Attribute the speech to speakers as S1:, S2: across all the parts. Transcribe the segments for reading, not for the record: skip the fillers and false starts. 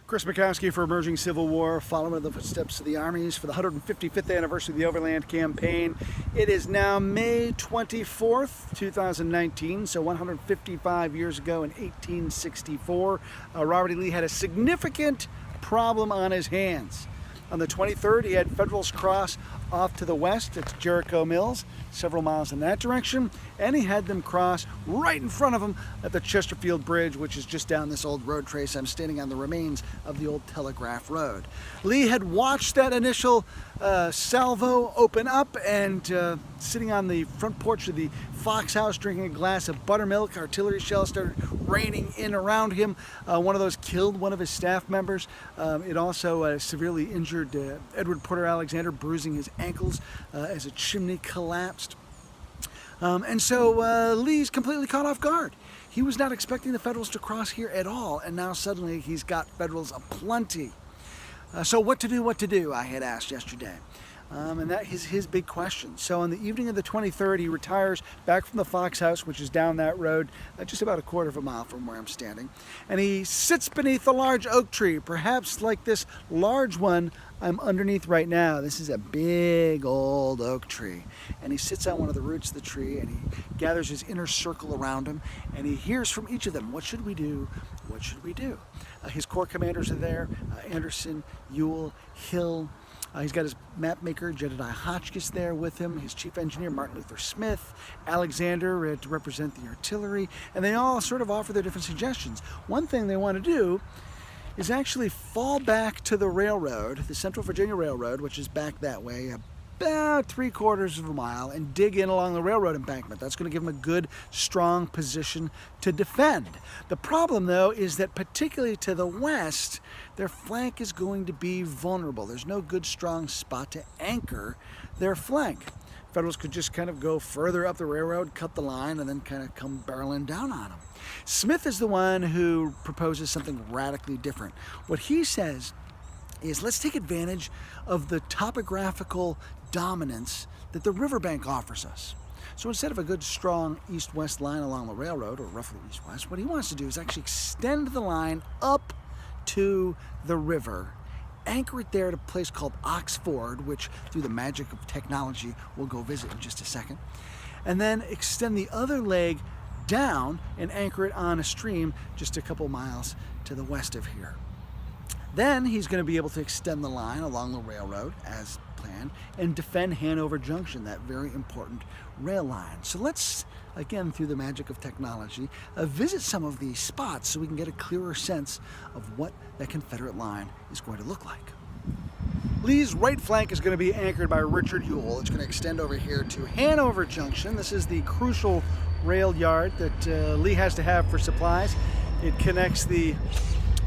S1: Chris Mackowski for Emerging Civil War, following in the footsteps of the armies for the 155th anniversary of the Overland Campaign. It is now May 24th, 2019, so 155 years ago in 1864, Robert E. Lee had a significant problem on his hands. On the 23rd, he had Federals cross off to the west at Jericho Mills, several miles in that direction, and he had them cross right in front of him at the Chesterfield Bridge, which is just down this old road trace. I'm standing on the remains of the old Telegraph Road. Lee had watched that initial salvo open up, and sitting on the front porch of the Fox House drinking a glass of buttermilk, artillery shells started raining in around him. One of those killed one of his staff members. It also severely injured Edward Porter Alexander, bruising his ankles as a chimney collapsed. And so Lee's completely caught off guard. He was not expecting the Federals to cross here at all, and now suddenly he's got Federals aplenty. So what to do, I had asked yesterday. And that is his big question. So on the evening of the 23rd, he retires back from the Fox House, which is down that road, just about a quarter of a mile from where I'm standing. And he sits beneath a large oak tree, perhaps like this large one I'm underneath right now. This is a big old oak tree. And he sits on one of the roots of the tree, and he gathers his inner circle around him, and he hears from each of them, what should we do? What should we do? His corps commanders are there, Anderson, Ewell, Hill. He's got his map maker, Jedediah Hotchkiss, there with him, his chief engineer, Martin Luther Smith, Alexander to represent the artillery, and they all sort of offer their different suggestions. One thing they want to do is actually fall back to the railroad, the Central Virginia Railroad, which is back that way, about 3/4 of a mile, and dig in along the railroad embankment. That's going to give them a good, strong position to defend. The problem, though, is that particularly to the west, their flank is going to be vulnerable. There's no good, strong spot to anchor their flank. Federals could just kind of go further up the railroad, cut the line, and then kind of come barreling down on them. Smith is the one who proposes something radically different. What he says is, let's take advantage of the topographical dominance that the riverbank offers us. So instead of a good strong east-west line along the railroad, or roughly east-west, what he wants to do is actually extend the line up to the river, anchor it there at a place called Ox Ford, which through the magic of technology we'll go visit in just a second, and then extend the other leg down and anchor it on a stream just a couple miles to the west of here. Then he's going to be able to extend the line along the railroad as planned and defend Hanover Junction, that very important rail line. So let's, again, through the magic of technology, visit some of these spots so we can get a clearer sense of what that Confederate line is going to look like. Lee's right flank is going to be anchored by Richard Ewell. It's going to extend over here to Hanover Junction. This is the crucial rail yard that Lee has to have for supplies. It connects the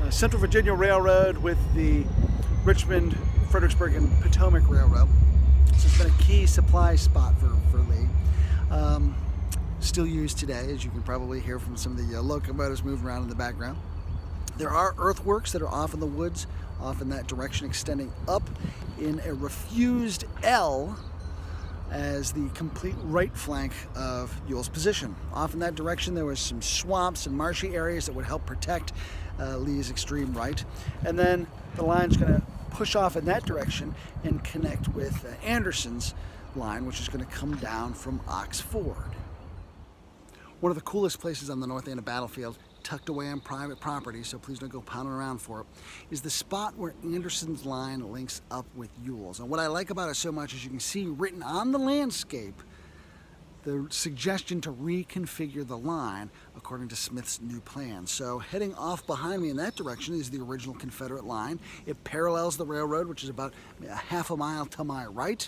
S1: Central Virginia Railroad with the Richmond, Fredericksburg, and Potomac Railroad. So it's been a key supply spot for Lee. Still used today, as you can probably hear from some of the locomotives moving around in the background. There are earthworks that are off in the woods, off in that direction, extending up in a refused L as the complete right flank of Ewell's position. Off in that direction, there was some swamps and marshy areas that would help protect Lee's extreme right. And then the line's going to push off in that direction and connect with Anderson's line, which is going to come down from Ox Ford. One of the coolest places on the north end of Battlefield, tucked away on private property, so please don't go pounding around for it, is the spot where Anderson's line links up with Ewell's. And what I like about it so much is you can see written on the landscape the suggestion to reconfigure the line according to Smith's new plan. So heading off behind me in that direction is the original Confederate line. It parallels the railroad, which is about a half a mile to my right.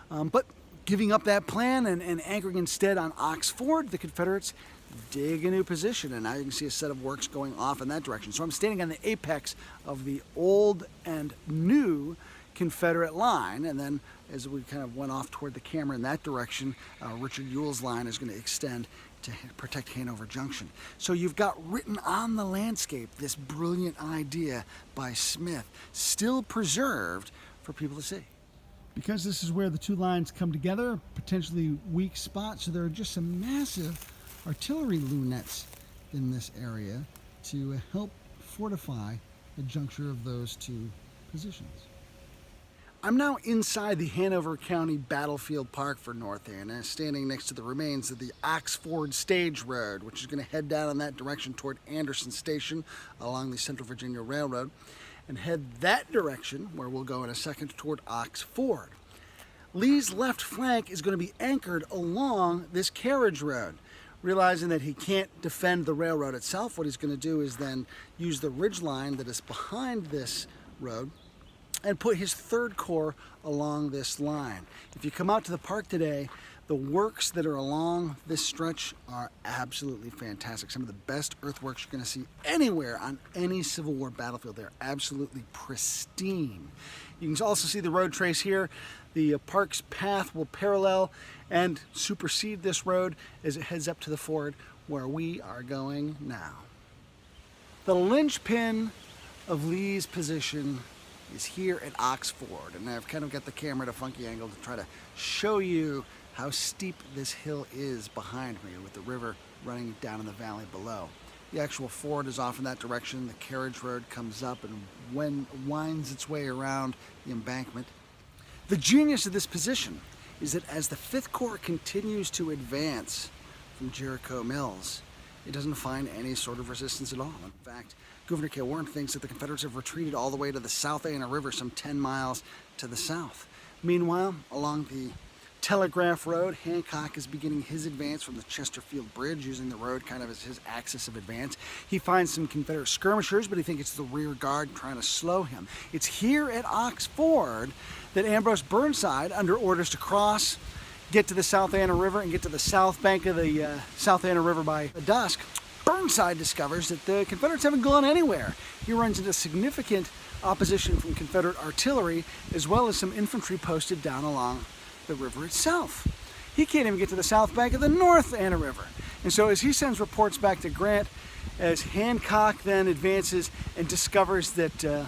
S1: But giving up that plan and anchoring instead on Ox Ford, the Confederates dig a new position, and now you can see a set of works going off in that direction. So I'm standing on the apex of the old and new Confederate line, and then as we kind of went off toward the camera in that direction, Richard Ewell's line is going to extend to protect Hanover Junction. So you've got written on the landscape this brilliant idea by Smith, still preserved for people to see. Because this is where the two lines come together, potentially weak spot, so there are just some massive artillery lunettes in this area to help fortify the juncture of those two positions. I'm now inside the Hanover County Battlefield Park for North Anna, standing next to the remains of the Ox Ford Stage Road, which is going to head down in that direction toward Anderson Station along the Central Virginia Railroad, and head that direction, where we'll go in a second, toward Ox Ford. Lee's left flank is going to be anchored along this carriage road. Realizing that he can't defend the railroad itself, what he's going to do is then use the ridge line that is behind this road and put his 3rd Corps along this line. If you come out to the park today, the works that are along this stretch are absolutely fantastic. Some of the best earthworks you're going to see anywhere on any Civil War battlefield. They're absolutely pristine. You can also see the road trace here. The park's path will parallel and supersede this road as it heads up to the ford where we are going now. The linchpin of Lee's position is here at Ox Ford, and I've kind of got the camera at a funky angle to try to show you how steep this hill is behind me, with the river running down in the valley below. The actual ford is off in that direction. The carriage road comes up and winds its way around the embankment. The genius of this position is that as the 5th Corps continues to advance from Jericho Mills, it doesn't find any sort of resistance at all. In fact, Governor K. Warren thinks that the Confederates have retreated all the way to the South Anna River, some 10 miles to the south. Meanwhile, along the Telegraph Road, Hancock is beginning his advance from the Chesterfield Bridge, using the road kind of as his axis of advance. He finds some Confederate skirmishers, but he thinks it's the rear guard trying to slow him. It's here at Ox Ford that Ambrose Burnside, under orders to cross, get to the South Anna River and get to the south bank of the South Anna River by dusk, Burnside discovers that the Confederates haven't gone anywhere. He runs into significant opposition from Confederate artillery, as well as some infantry posted down along the river itself. He can't even get to the south bank of the North Anna River. And so as he sends reports back to Grant, as Hancock then advances and discovers that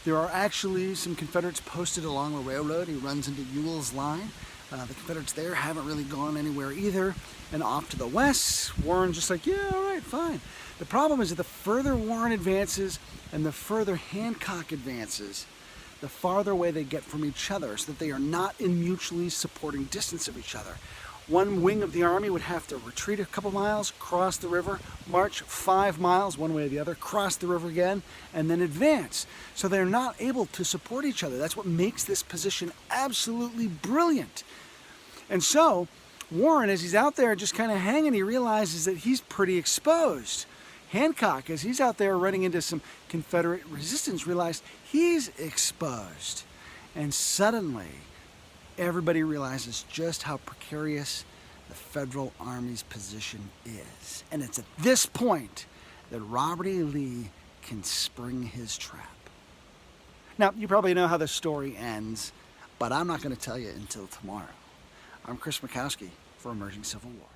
S1: there are actually some Confederates posted along the railroad, he runs into Ewell's line. The Confederates there haven't really gone anywhere either. And off to the west, Warren's just like, yeah, all right, fine. The problem is that the further Warren advances and the further Hancock advances, the farther away they get from each other, so that they are not in mutually supporting distance of each other. One wing of the army would have to retreat a couple miles, cross the river, march 5 miles one way or the other, cross the river again, and then advance. So they're not able to support each other. That's what makes this position absolutely brilliant. And so Warren, as he's out there just kind of hanging, he realizes that he's pretty exposed. Hancock, as he's out there running into some Confederate resistance, realized he's exposed. And suddenly, everybody realizes just how precarious the Federal Army's position is. And it's at this point that Robert E. Lee can spring his trap. Now, you probably know how the story ends, but I'm not going to tell you until tomorrow. I'm Chris Mackowski for Emerging Civil War.